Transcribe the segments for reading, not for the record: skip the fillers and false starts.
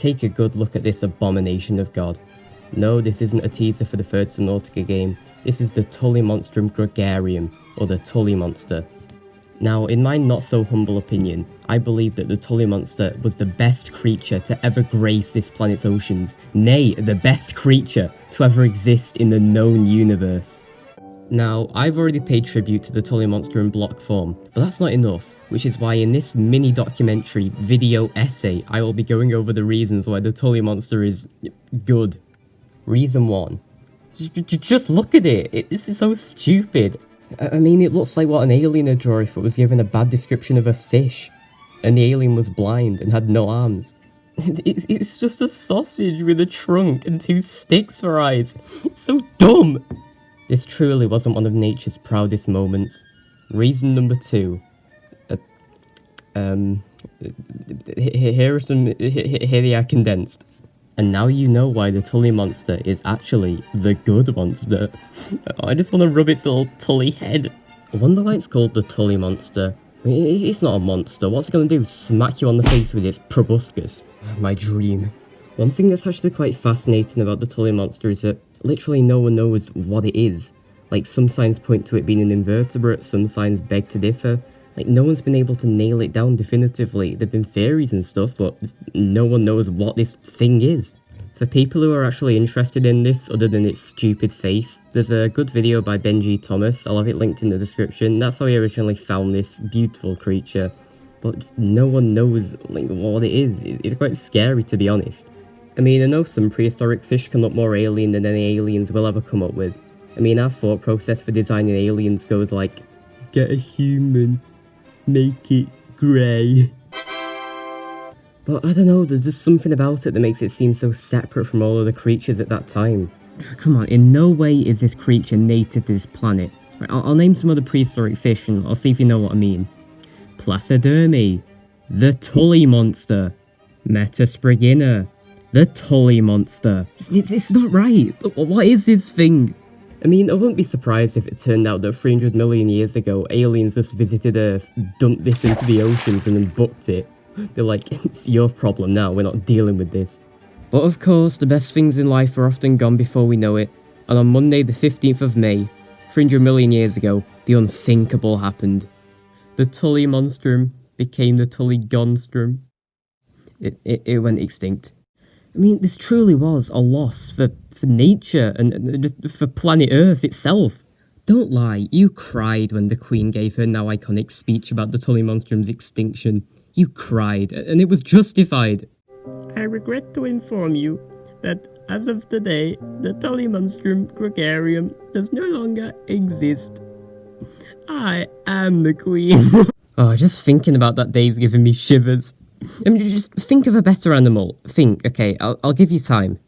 Take a good look at this abomination of God. No, this isn't a teaser for the third Subnautica game. This is the Tully Monster Gregarium, or the Tully Monster. Now, in my not-so-humble opinion, I believe that the Tully Monster was the best creature to ever grace this planet's oceans, nay, the best creature to ever exist in the known universe. Now, I've already paid tribute to the Tully Monster in block form, but that's not enough, which is why in this mini-documentary video essay, I will be going over the reasons why the Tully Monster is good. Reason 1. Just look at it! This is so stupid! I mean, it looks like what an alien would draw if it was given a bad description of a fish, and the alien was blind and had no arms. It's just a sausage with a trunk and 2 sticks for eyes. It's so dumb! This truly wasn't one of nature's proudest moments. Reason number 2. Here they are condensed. And now you know why the Tully Monster is actually the good monster. I just want to rub its little Tully head. I wonder why it's called the Tully Monster. I mean, it's not a monster. What's it going to do? Smack you on the face with its proboscis? My dream. One thing that's actually quite fascinating about the Tully Monster is that literally no one knows what it is. Like, some signs point to it being an invertebrate, some signs beg to differ. Like, no one's been able to nail it down definitively. There've been theories and stuff, but no one knows what this thing is. For people who are actually interested in this, other than its stupid face, there's a good video by Benji Thomas. I'll have it linked in the description. That's how he originally found this beautiful creature. But no one knows, like, what it is. It's quite scary, to be honest. I mean, I know some prehistoric fish can look more alien than any aliens will ever come up with. I mean, our thought process for designing aliens goes like, get a human, make it grey. But I don't know, there's just something about it that makes it seem so separate from all other creatures at that time. Come on, in no way is this creature native to this planet. Right, I'll name some other prehistoric fish and I'll see if you know what I mean. Placiderme, the Tully Monster. Metasprigina, the Tully Monster. It's not right. What is this thing? I mean, I wouldn't be surprised if it turned out that 300 million years ago, aliens just visited Earth, dumped this into the oceans and then booked it. They're like, it's your problem now, we're not dealing with this. But of course, the best things in life are often gone before we know it, and on Monday the 15th of May, 300 million years ago, the unthinkable happened. The Tully Monstrum became the Tully Gonstrum. It went extinct. I mean, this truly was a loss for nature and for planet Earth itself. Don't lie, you cried when the Queen gave her now iconic speech about the Tully Monstrum's extinction. You cried, and it was justified. I regret to inform you that as of today, the Tully Monstrum Gregarium does no longer exist. I am the Queen. Oh, just thinking about that day is giving me shivers. I mean, just think of a better animal. Think, okay, I'll give you time.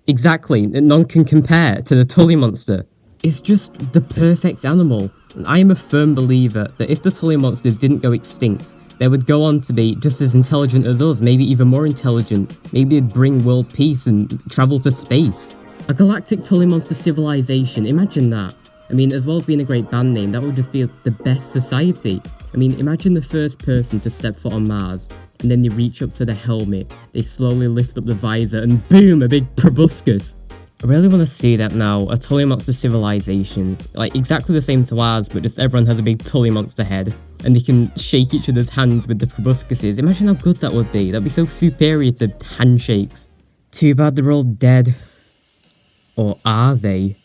Exactly, none can compare to the Tully Monster. It's just the perfect animal. And I am a firm believer that if the Tully Monsters didn't go extinct, they would go on to be just as intelligent as us, maybe even more intelligent. Maybe it'd bring world peace and travel to space. A galactic Tully Monster civilization, imagine that. I mean, as well as being a great band name, that would just be the best society. I mean, imagine the first person to step foot on Mars, and then they reach up for the helmet, they slowly lift up the visor, and boom, a big proboscis. I really want to see that now, a Tully Monster civilization, like exactly the same to ours, but just everyone has a big Tully Monster head, and they can shake each other's hands with the proboscises. Imagine how good that would be. That'd be so superior to handshakes. Too bad they're all dead. Or are they?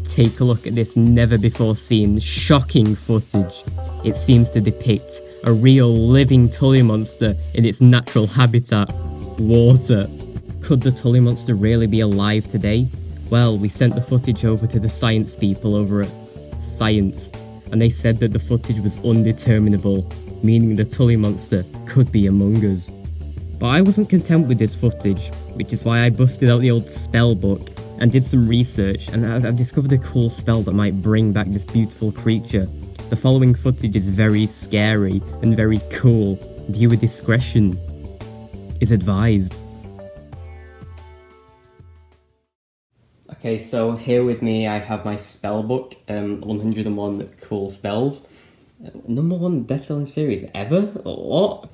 Take a look at this never-before-seen, shocking footage. It seems to depict a real living Tully Monster in its natural habitat, water. Could the Tully Monster really be alive today? Well, we sent the footage over to the science people over at Science, and they said that the footage was undeterminable, meaning the Tully Monster could be among us. But I wasn't content with this footage, which is why I busted out the old spell book and did some research, and I've discovered a cool spell that might bring back this beautiful creature. The following footage is very scary and very cool. Viewer discretion is advised. Okay, so here with me I have my spell book, 101 cool spells. #1 best-selling series ever? What?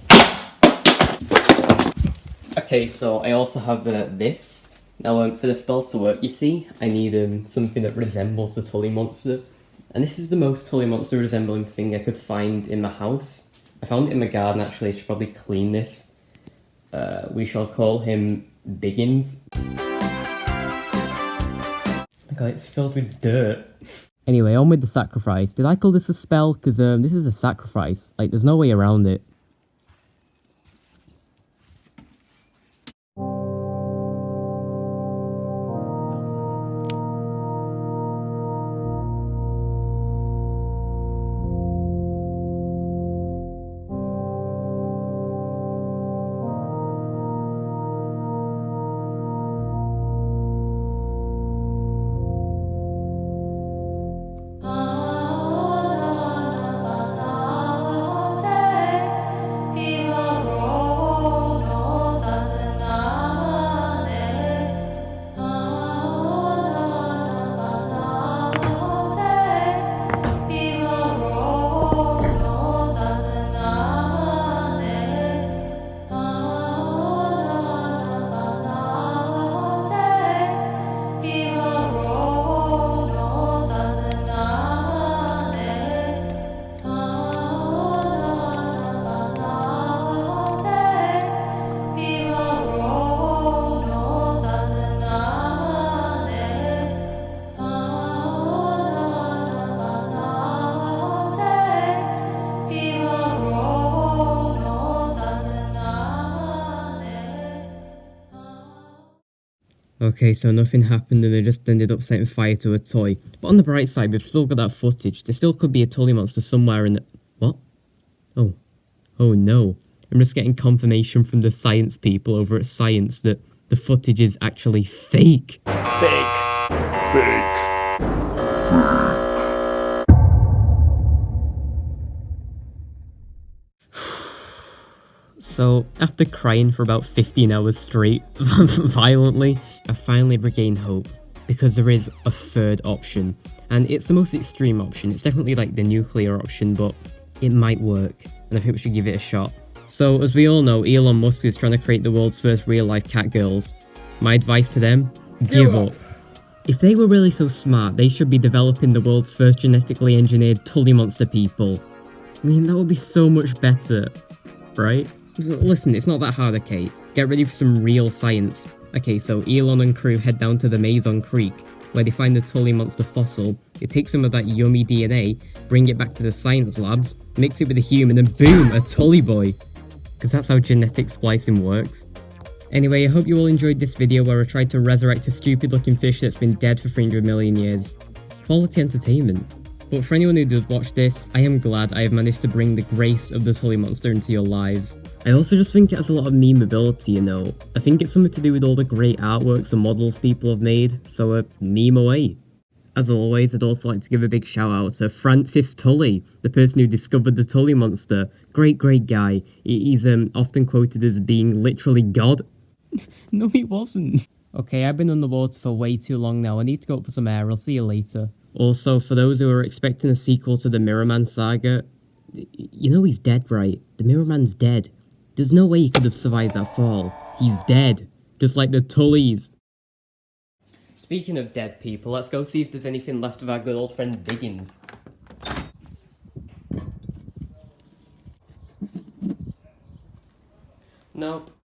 Okay, so I also have this. Now, for the spell to work, you see, I need something that resembles the Tully Monster. And this is the most Tully Monster resembling thing I could find in my house. I found it in my garden, actually. I should probably clean this. We shall call him Biggins. Okay, it's filled with dirt. Anyway, on with the sacrifice. Did I call this a spell? Because this is a sacrifice. Like, there's no way around it. Okay, so nothing happened and they just ended up setting fire to a toy. But on the bright side, we've still got that footage. There still could be a Tully Monster somewhere in the... What? Oh. Oh no. I'm just getting confirmation from the science people over at Science that the footage is actually fake. Fake. So, after crying for about 15 hours straight, violently, I finally regained hope, because there is a third option, and it's the most extreme option. It's definitely like the nuclear option, but it might work, and I think we should give it a shot. So, as we all know, Elon Musk is trying to create the world's first real-life cat girls. My advice to them, give up. If they were really so smart, they should be developing the world's first genetically engineered Tully Monster people. I mean, that would be so much better, right? Listen, it's not that hard, okay? Get ready for some real science. Okay, so Elon and crew head down to the Maison Creek, where they find the Tully Monster fossil. They take some of that yummy DNA, bring it back to the science labs, mix it with a human, and boom, a Tully boy. Because that's how genetic splicing works. Anyway, I hope you all enjoyed this video where I tried to resurrect a stupid looking fish that's been dead for 300 million years. Quality entertainment. But for anyone who does watch this, I am glad I have managed to bring the grace of the Tully Monster into your lives. I also just think it has a lot of memeability, you know. I think it's something to do with all the great artworks and models people have made, so meme away. As always, I'd also like to give a big shout out to Francis Tully, the person who discovered the Tully Monster. Great guy. He's often quoted as being literally God. No, he wasn't. Okay, I've been underwater for way too long now. I need to go up for some air. I'll see you later. Also, for those who are expecting a sequel to the Mirrorman saga, you know he's dead, right? The Mirrorman's dead. There's no way he could have survived that fall. He's dead. Just like the Tullys. Speaking of dead people, let's go see if there's anything left of our good old friend Biggins. Nope.